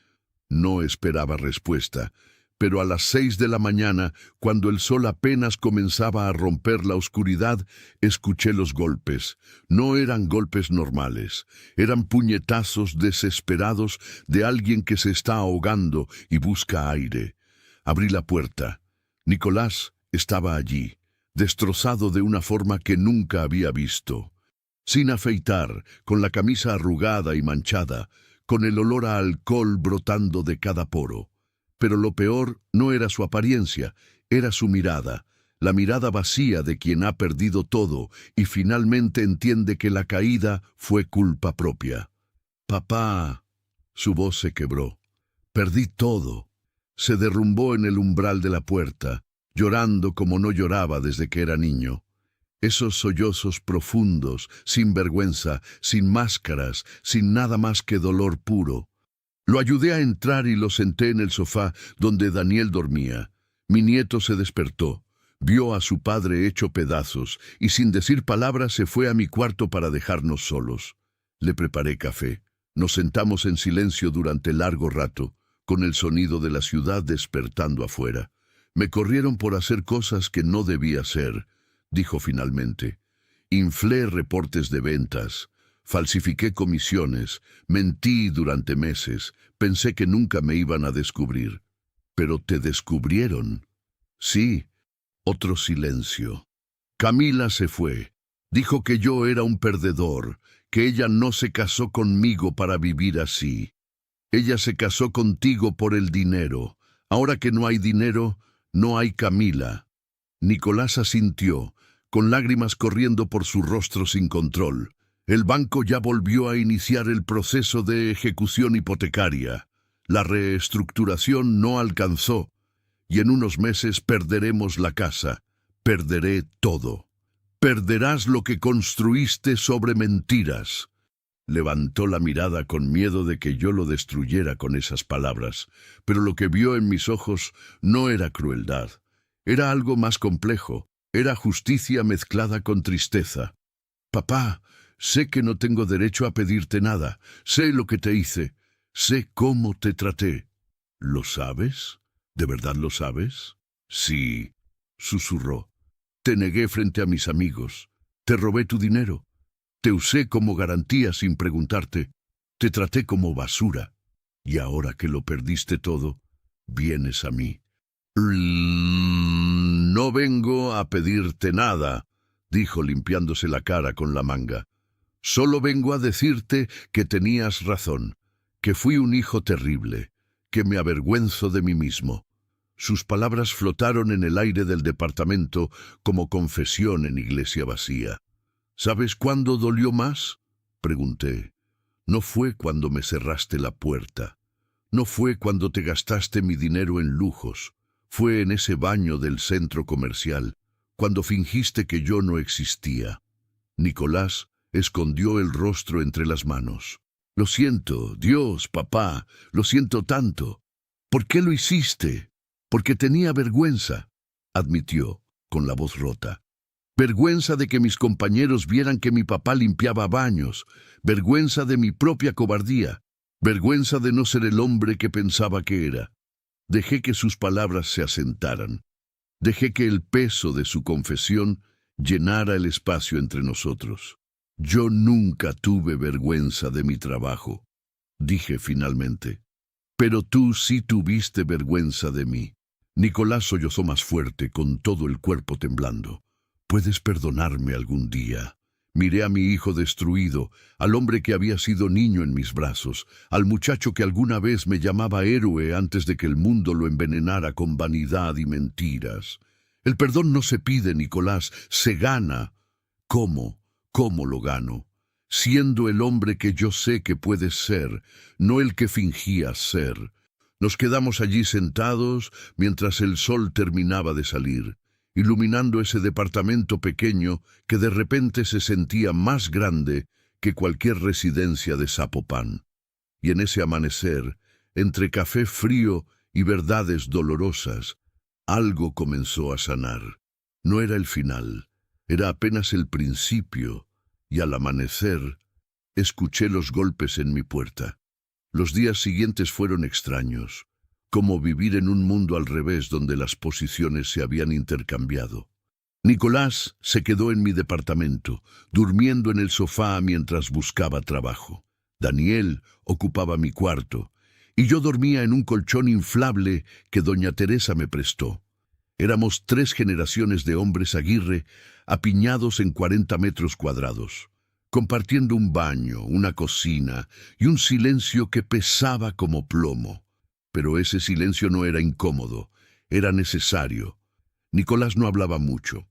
No esperaba respuesta, pero a las 6 de la mañana, cuando el sol apenas comenzaba a romper la oscuridad, escuché los golpes. No eran golpes normales, eran puñetazos desesperados de alguien que se está ahogando y busca aire. Abrí la puerta. Nicolás estaba allí, destrozado de una forma que nunca había visto. Sin afeitar, con la camisa arrugada y manchada, con el olor a alcohol brotando de cada poro. Pero lo peor no era su apariencia, era su mirada, la mirada vacía de quien ha perdido todo y finalmente entiende que la caída fue culpa propia. «Papá», su voz se quebró. «Perdí todo». Se derrumbó en el umbral de la puerta, llorando como no lloraba desde que era niño. Esos sollozos profundos, sin vergüenza, sin máscaras, sin nada más que dolor puro. Lo ayudé a entrar y lo senté en el sofá donde Daniel dormía. Mi nieto se despertó, vio a su padre hecho pedazos y sin decir palabras se fue a mi cuarto para dejarnos solos. Le preparé café. Nos sentamos en silencio durante largo rato, con el sonido de la ciudad despertando afuera. «Me corrieron por hacer cosas que no debía hacer», dijo finalmente. «Inflé reportes de ventas, falsifiqué comisiones, mentí durante meses, pensé que nunca me iban a descubrir. Pero te descubrieron». «Sí». Otro silencio. Camila se fue. Dijo que yo era un perdedor, que ella no se casó conmigo para vivir así. Ella se casó contigo por el dinero. Ahora que no hay dinero, no hay Camila. Nicolás asintió, con lágrimas corriendo por su rostro sin control. El banco ya volvió a iniciar el proceso de ejecución hipotecaria. La reestructuración no alcanzó, y en unos meses perderemos la casa. Perderé todo. Perderás lo que construiste sobre mentiras. Levantó la mirada con miedo de que yo lo destruyera con esas palabras, pero lo que vio en mis ojos no era crueldad. Era algo más complejo, era justicia mezclada con tristeza. «Papá, sé que no tengo derecho a pedirte nada, sé lo que te hice, sé cómo te traté». «¿Lo sabes? ¿De verdad lo sabes?» «Sí», susurró. «Te negué frente a mis amigos, te robé tu dinero. Te usé como garantía sin preguntarte. Te traté como basura. Y ahora que lo perdiste todo, vienes a mí». «No vengo a pedirte nada», dijo limpiándose la cara con la manga. «Solo vengo a decirte que tenías razón, que fui un hijo terrible, que me avergüenzo de mí mismo». Sus palabras flotaron en el aire del departamento como confesión en iglesia vacía. «¿Sabes cuándo dolió más?», pregunté. «No fue cuando me cerraste la puerta. No fue cuando te gastaste mi dinero en lujos. Fue en ese baño del centro comercial, cuando fingiste que yo no existía». Nicolás escondió el rostro entre las manos. «Lo siento, Dios, papá, lo siento tanto». «¿Por qué lo hiciste?». «Porque tenía vergüenza», admitió, con la voz rota. «Vergüenza de que mis compañeros vieran que mi papá limpiaba baños, vergüenza de mi propia cobardía, vergüenza de no ser el hombre que pensaba que era». Dejé que sus palabras se asentaran. Dejé que el peso de su confesión llenara el espacio entre nosotros. «Yo nunca tuve vergüenza de mi trabajo», dije finalmente. «Pero tú sí tuviste vergüenza de mí». Nicolás sollozó más fuerte, con todo el cuerpo temblando. «¿Puedes perdonarme algún día?» Miré a mi hijo destruido, al hombre que había sido niño en mis brazos, al muchacho que alguna vez me llamaba héroe antes de que el mundo lo envenenara con vanidad y mentiras. El perdón no se pide, Nicolás, se gana. ¿Cómo? ¿Cómo lo gano? Siendo el hombre que yo sé que puedes ser, no el que fingías ser. Nos quedamos allí sentados mientras el sol terminaba de salir, iluminando ese departamento pequeño que de repente se sentía más grande que cualquier residencia de Zapopan. Y en ese amanecer, entre café frío y verdades dolorosas, algo comenzó a sanar. No era el final, era apenas el principio, y al amanecer escuché los golpes en mi puerta. Los días siguientes fueron extraños, como vivir en un mundo al revés donde las posiciones se habían intercambiado. Nicolás se quedó en mi departamento, durmiendo en el sofá mientras buscaba trabajo. Daniel ocupaba mi cuarto, y yo dormía en un colchón inflable que doña Teresa me prestó. Éramos 3 generaciones de hombres Aguirre, apiñados en 40 metros cuadrados. compartiendo un baño, una cocina y un silencio que pesaba como plomo. Pero ese silencio no era incómodo, era necesario. Nicolás no hablaba mucho.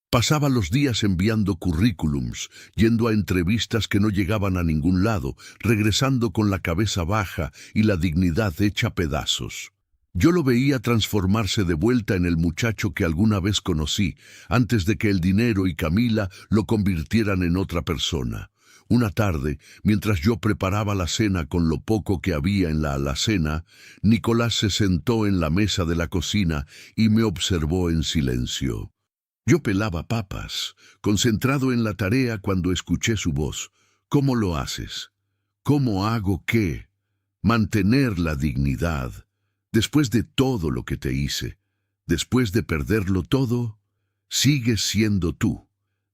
Pasaba los días enviando currículums, yendo a entrevistas que no llegaban a ningún lado, regresando con la cabeza baja y la dignidad hecha pedazos. Yo lo veía transformarse de vuelta en el muchacho que alguna vez conocí, antes de que el dinero y Camila lo convirtieran en otra persona. Una tarde, mientras yo preparaba la cena con lo poco que había en la alacena, Nicolás se sentó en la mesa de la cocina y me observó en silencio. Yo pelaba papas, concentrado en la tarea cuando escuché su voz. ¿Cómo lo haces? ¿Cómo hago qué? Mantener la dignidad. Después de todo lo que te hice, después de perderlo todo, sigues siendo tú.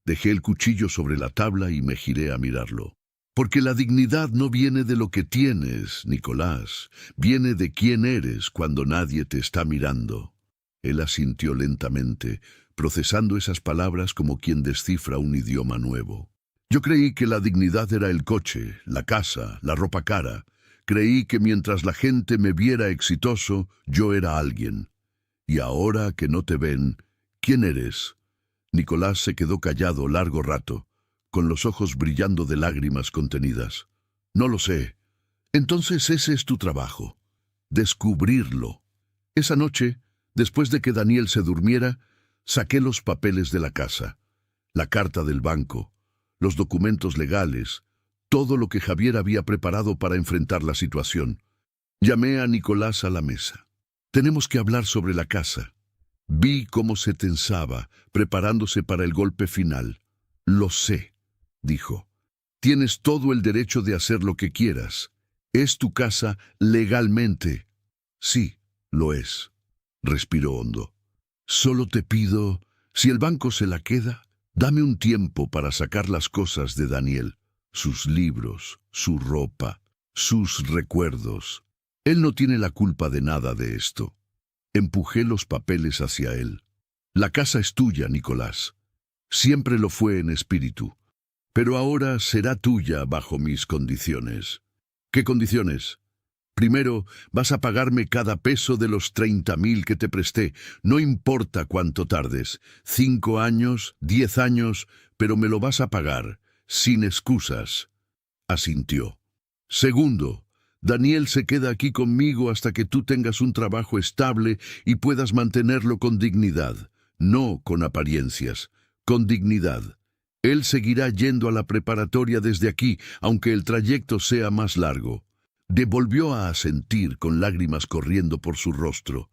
Dejé el cuchillo sobre la tabla y me giré a mirarlo. Porque la dignidad no viene de lo que tienes, Nicolás. Viene de quién eres cuando nadie te está mirando. Él asintió lentamente, procesando esas palabras como quien descifra un idioma nuevo. Yo creí que la dignidad era el coche, la casa, la ropa cara. Creí que mientras la gente me viera exitoso, yo era alguien. Y ahora que no te ven, ¿quién eres? Nicolás se quedó callado largo rato, con los ojos brillando de lágrimas contenidas. No lo sé. Entonces ese es tu trabajo. Descubrirlo. Esa noche, después de que Daniel se durmiera, saqué los papeles de la casa, la carta del banco, los documentos legales, todo lo que Javier había preparado para enfrentar la situación. Llamé a Nicolás a la mesa. Tenemos que hablar sobre la casa. Vi cómo se tensaba, preparándose para el golpe final. Lo sé, dijo. Tienes todo el derecho de hacer lo que quieras. Es tu casa legalmente. Sí, lo es. Respiró hondo. Solo te pido, si el banco se la queda, dame un tiempo para sacar las cosas de Daniel, sus libros, su ropa, sus recuerdos. Él no tiene la culpa de nada de esto. Empujé los papeles hacia él. La casa es tuya, Nicolás. Siempre lo fue en espíritu. Pero ahora será tuya bajo mis condiciones. ¿Qué condiciones? Primero, vas a pagarme cada peso de los 30.000 que te presté, no importa cuánto tardes, 5 años, 10 años, pero me lo vas a pagar, sin excusas. Asintió. Segundo, Daniel se queda aquí conmigo hasta que tú tengas un trabajo estable y puedas mantenerlo con dignidad, no con apariencias, con dignidad. Él seguirá yendo a la preparatoria desde aquí, aunque el trayecto sea más largo. Devolvió a asentir con lágrimas corriendo por su rostro.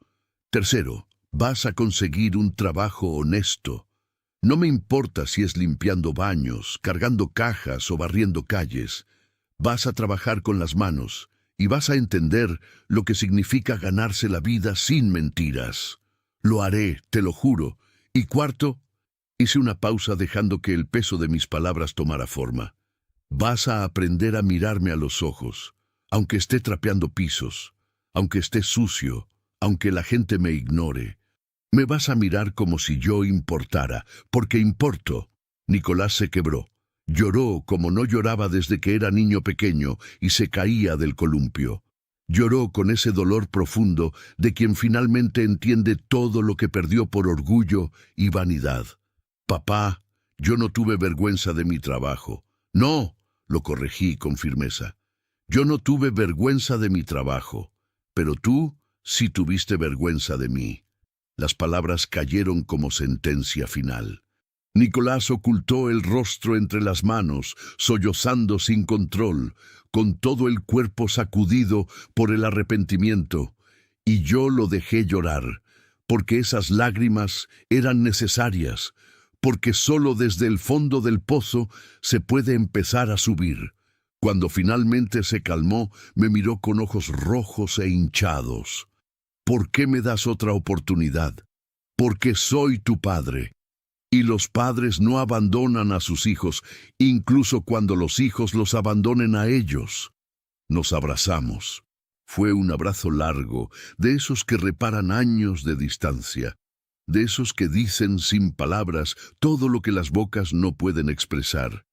Tercero, vas a conseguir un trabajo honesto. No me importa si es limpiando baños, cargando cajas o barriendo calles. Vas a trabajar con las manos y vas a entender lo que significa ganarse la vida sin mentiras. Lo haré, te lo juro. Y cuarto, hice una pausa dejando que el peso de mis palabras tomara forma. Vas a aprender a mirarme a los ojos. Aunque esté trapeando pisos, aunque esté sucio, aunque la gente me ignore, me vas a mirar como si yo importara, porque importo. Nicolás se quebró. Lloró como no lloraba desde que era niño pequeño y se caía del columpio. Lloró con ese dolor profundo de quien finalmente entiende todo lo que perdió por orgullo y vanidad. Papá, yo no tuve vergüenza de mi trabajo. No, lo corregí con firmeza. Yo no tuve vergüenza de mi trabajo, pero tú sí tuviste vergüenza de mí. Las palabras cayeron como sentencia final. Nicolás ocultó el rostro entre las manos, sollozando sin control, con todo el cuerpo sacudido por el arrepentimiento, y yo lo dejé llorar, porque esas lágrimas eran necesarias, porque solo desde el fondo del pozo se puede empezar a subir. Cuando finalmente se calmó, me miró con ojos rojos e hinchados. ¿Por qué me das otra oportunidad? Porque soy tu padre. Y los padres no abandonan a sus hijos, incluso cuando los hijos los abandonen a ellos. Nos abrazamos. Fue un abrazo largo, de esos que reparan años de distancia, de esos que dicen sin palabras todo lo que las bocas no pueden expresar.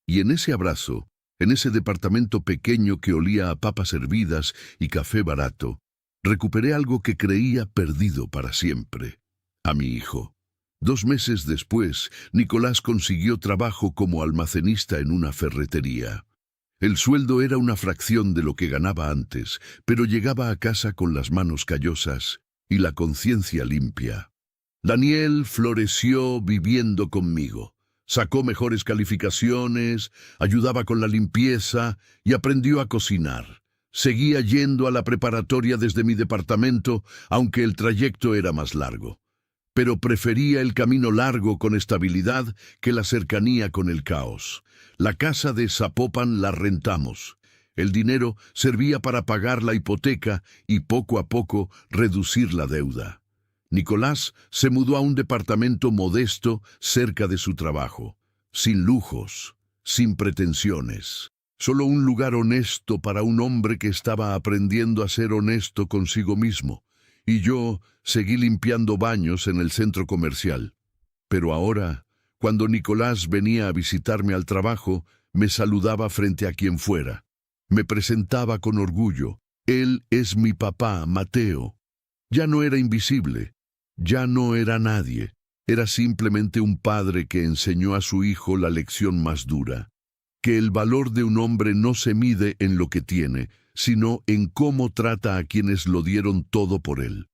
Y en ese abrazo, en ese departamento pequeño que olía a papas hervidas y café barato, recuperé algo que creía perdido para siempre: a mi hijo. 2 meses después, Nicolás consiguió trabajo como almacenista en una ferretería. El sueldo era una fracción de lo que ganaba antes, pero llegaba a casa con las manos callosas y la conciencia limpia. Daniel floreció viviendo conmigo. Sacó mejores calificaciones, ayudaba con la limpieza y aprendió a cocinar. Seguía yendo a la preparatoria desde mi departamento, aunque el trayecto era más largo. Pero prefería el camino largo con estabilidad que la cercanía con el caos. La casa de Zapopan la rentamos. El dinero servía para pagar la hipoteca y poco a poco reducir la deuda. Nicolás se mudó a un departamento modesto cerca de su trabajo, sin lujos, sin pretensiones. Solo un lugar honesto para un hombre que estaba aprendiendo a ser honesto consigo mismo. Y yo seguí limpiando baños en el centro comercial. Pero ahora, cuando Nicolás venía a visitarme al trabajo, me saludaba frente a quien fuera. Me presentaba con orgullo: él es mi papá, Mateo. Ya no era invisible, ya no era nadie. Era simplemente un padre que enseñó a su hijo la lección más dura: que el valor de un hombre no se mide en lo que tiene, sino en cómo trata a quienes lo dieron todo por él.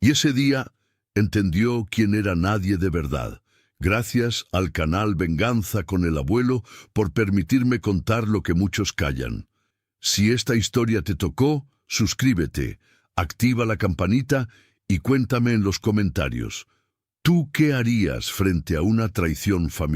Y ese día entendió quién era nadie de verdad. Gracias al canal Venganza con el Abuelo por permitirme contar lo que muchos callan. Si esta historia te tocó, suscríbete, activa la campanita y cuéntame en los comentarios: ¿tú qué harías frente a una traición familiar?